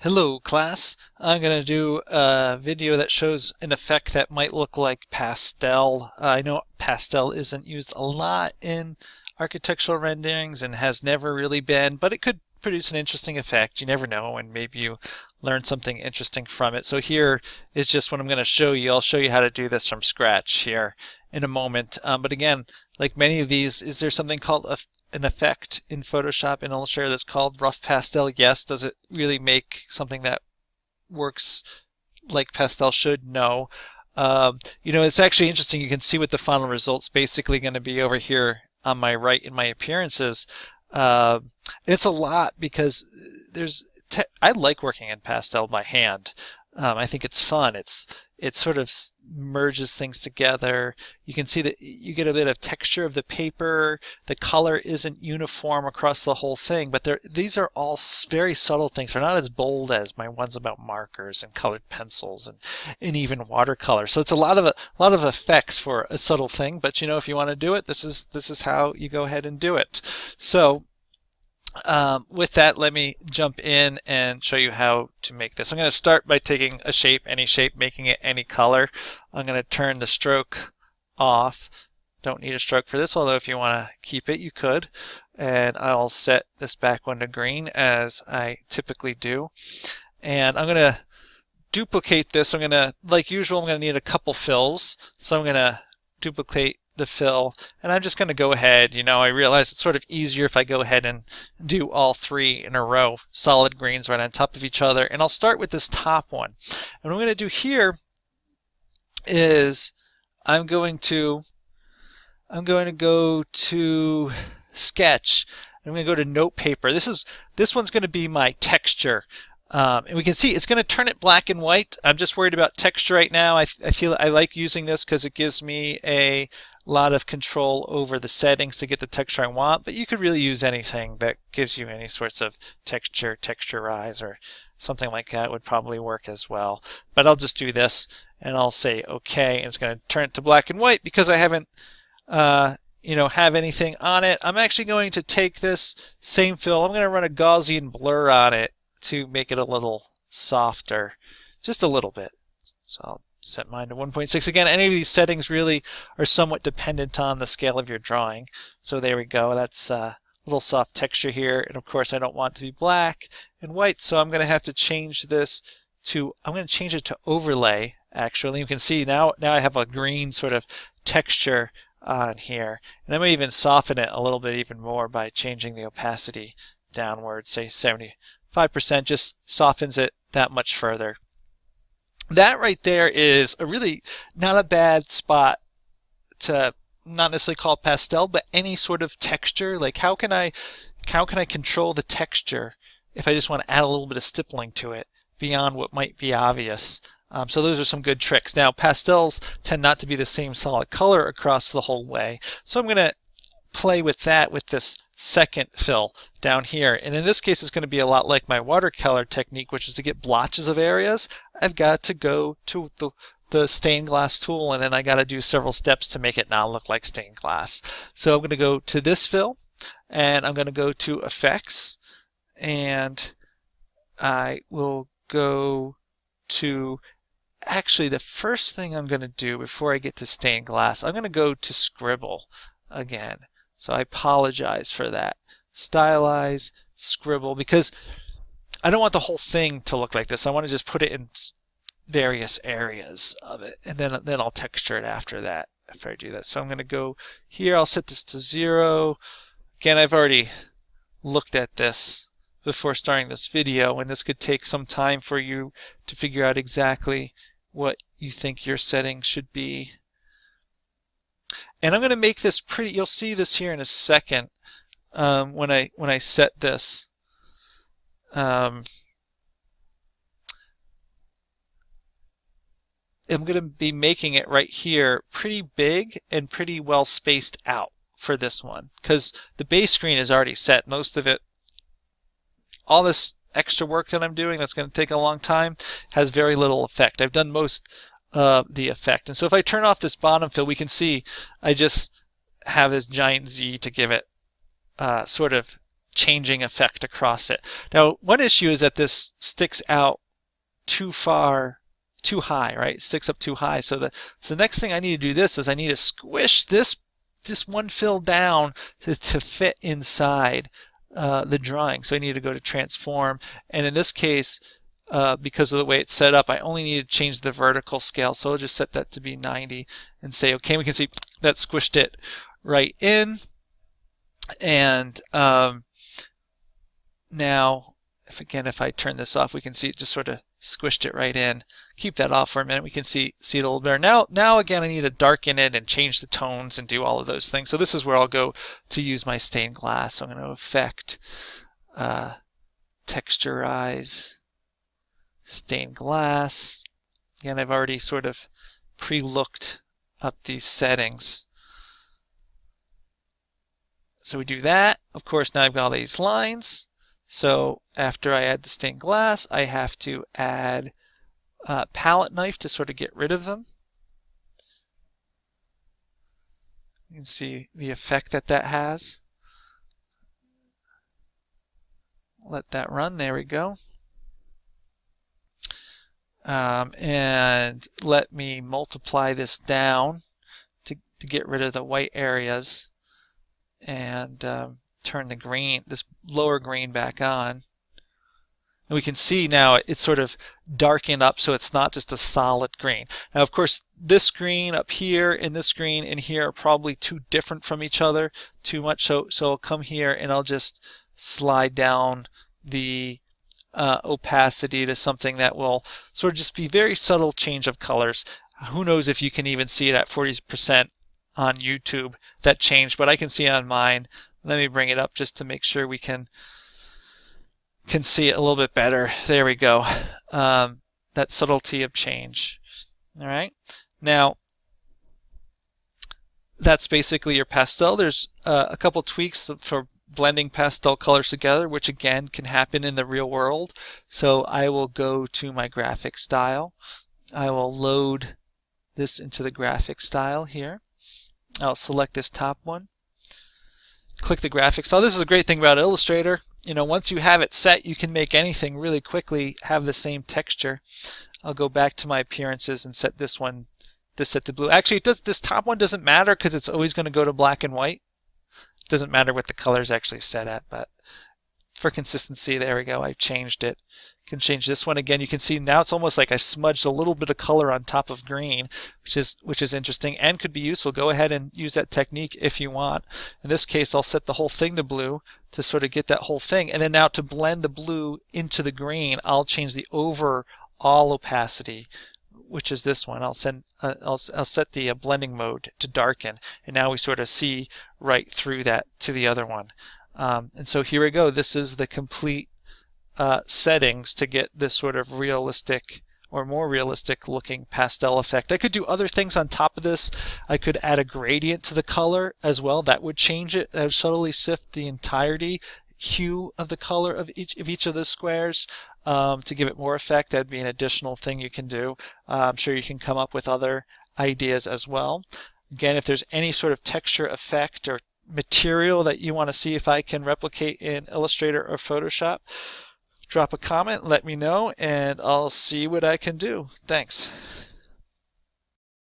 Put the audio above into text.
Hello class, I'm going to do a video that shows an effect that might look like Pastel. I know Pastel isn't used a lot in architectural renderings and has never really been, but it could produce an interesting effect. You never know, and maybe you learn something interesting from it. So here is just what I'm going to show you. I'll show you how to do this from scratch here in a moment. But again, like many of these, is there something called an effect in Photoshop and Illustrator that's called rough pastel? Yes. Does it really make something that works like pastel should? No. It's actually interesting. You can see what the final result's basically going to be over here on my right in my appearances. It's a lot because I like working in pastel by hand. I think it's fun. It sort of merges things together. You can see that you get a bit of texture of the paper. The color isn't uniform across the whole thing, but these are all very subtle things. They're not as bold as my ones about markers and colored pencils and even watercolor. So it's a lot of effects for a subtle thing. But if you want to do it, this is how you go ahead and do it. So with that, let me jump in and show you how to make this. I'm going to start by taking a shape, any shape, making it any color. I'm going to turn the stroke off. Don't need a stroke for this, although if you want to keep it, you could. And I'll set this back one to green as I typically do. And I'm going to duplicate this. Like usual, I'm going to need a couple fills. So I'm going to duplicate the fill, and I'm just going to go ahead. I realize it's sort of easier if I go ahead and do all three in a row, solid greens right on top of each other. And I'll start with this top one. And what I'm going to do here is I'm going to go to sketch. I'm going to go to note paper. This one's going to be my texture. And we can see it's going to turn it black and white. I'm just worried about texture right now. I feel I like using this because it gives me a lot of control over the settings to get the texture I want, but you could really use anything that gives you any sorts of texturize, or something like that would probably work as well. But I'll just do this and I'll say OK, and it's going to turn it to black and white because I haven't have anything on it. I'm actually going to take this same fill. I'm going to run a Gaussian blur on it to make it a little softer, just a little bit. So I'll set mine to 1.6. Again, any of these settings really are somewhat dependent on the scale of your drawing. So there we go. That's a little soft texture here. And of course, I don't want it to be black and white, so I'm going to have to change this to, I'm going to change it to overlay, actually. You can see now I have a green sort of texture on here. And I may even soften it a little bit even more by changing the opacity downward, say 75%, just softens it that much further. That right there is a really not a bad spot to not necessarily call pastel, but any sort of texture. Like how can I control the texture if I just want to add a little bit of stippling to it beyond what might be obvious? So those are some good tricks. Now pastels tend not to be the same solid color across the whole way, so I'm going to play with that with this second fill down here. And in this case, it's going to be a lot like my watercolor technique, which is to get blotches of areas. I've got to go to the stained glass tool, and then I got to do several steps to make it not look like stained glass. So I'm going to go to this fill, and I'm going to go to effects, and I will go to, actually the first thing I'm going to do before I get to stained glass, I'm going to go to scribble again. So I apologize for that. Stylize, scribble, because I don't want the whole thing to look like this. I want to just put it in various areas of it, and then I'll texture it after that if I do that. So I'm going to go here. I'll set this to 0. Again, I've already looked at this before starting this video, and this could take some time for you to figure out exactly what you think your settings should be. And I'm going to make this pretty. You'll see this here in a second when I set this. I'm going to be making it right here pretty big and pretty well spaced out for this one, because the base screen is already set. Most of it, all this extra work that I'm doing that's going to take a long time, has very little effect. I've done most the effect. And so if I turn off this bottom fill, we can see I just have this giant Z to give it sort of changing effect across it. Now, one issue is that this sticks out too high, right? It sticks up too high. So the next thing I need to do is I need to squish this one fill down to fit inside the drawing. So I need to go to transform, and in this case, because of the way it's set up, I only need to change the vertical scale. So I'll just set that to be 90 and say okay. We can see that squished it right in. And now if I turn this off, we can see it just sort of squished it right in. Keep that off for a minute. We can see it a little better. Now again, I need to darken it and change the tones and do all of those things. So this is where I'll go to use my stained glass. So I'm going to Effect, Texturize, Stained Glass. Again, I've already sort of pre-looked up these settings. So we do that. Of course, now I've got all these lines. So after I add the stained glass, I have to add a palette knife to sort of get rid of them. You can see the effect that has. Let that run. There we go. And let me multiply this down to get rid of the white areas, and turn the green, this lower green, back on. And we can see now it's sort of darkened up, so it's not just a solid green. Now, of course, this green up here and this green in here are probably too different from each other, too much. So I'll come here and I'll just slide down the opacity to something that will sort of just be very subtle change of colors. Who knows if you can even see it at 40% on YouTube, that change, but I can see it on mine. Let me bring it up just to make sure we can see it a little bit better. There we go. That subtlety of change. All right. Now, that's basically your pastel. There's a couple tweaks for blending pastel colors together, which again can happen in the real world. So I will go to my graphic style. I will load this into the graphic style here. I'll select this top one. Click the graphics. So this is a great thing about Illustrator. You know, once you have it set, you can make anything really quickly have the same texture. I'll go back to my appearances and set this set to blue. Actually, this top one doesn't matter because it's always going to go to black and white. It doesn't matter what the color is actually set at, but for consistency, there we go. I've changed it. Can change this one again. You can see now it's almost like I smudged a little bit of color on top of green, which is interesting and could be useful. Go ahead and use that technique if you want. In this case, I'll set the whole thing to blue to sort of get that whole thing. And then now to blend the blue into the green, I'll change the overall opacity, which is this one. I'll set the blending mode to darken, and now we sort of see right through that to the other one. And so here we go. This is the complete settings to get this sort of realistic or more realistic looking pastel effect. I could do other things on top of this. I could add a gradient to the color as well. That would change it. I would subtly shift the entirety hue of the color of each of the squares to give it more effect. That'd be an additional thing you can do. I'm sure you can come up with other ideas as well. Again, if there's any sort of texture effect or material that you want to see if I can replicate in Illustrator or Photoshop, drop a comment, let me know, and I'll see what I can do. Thanks.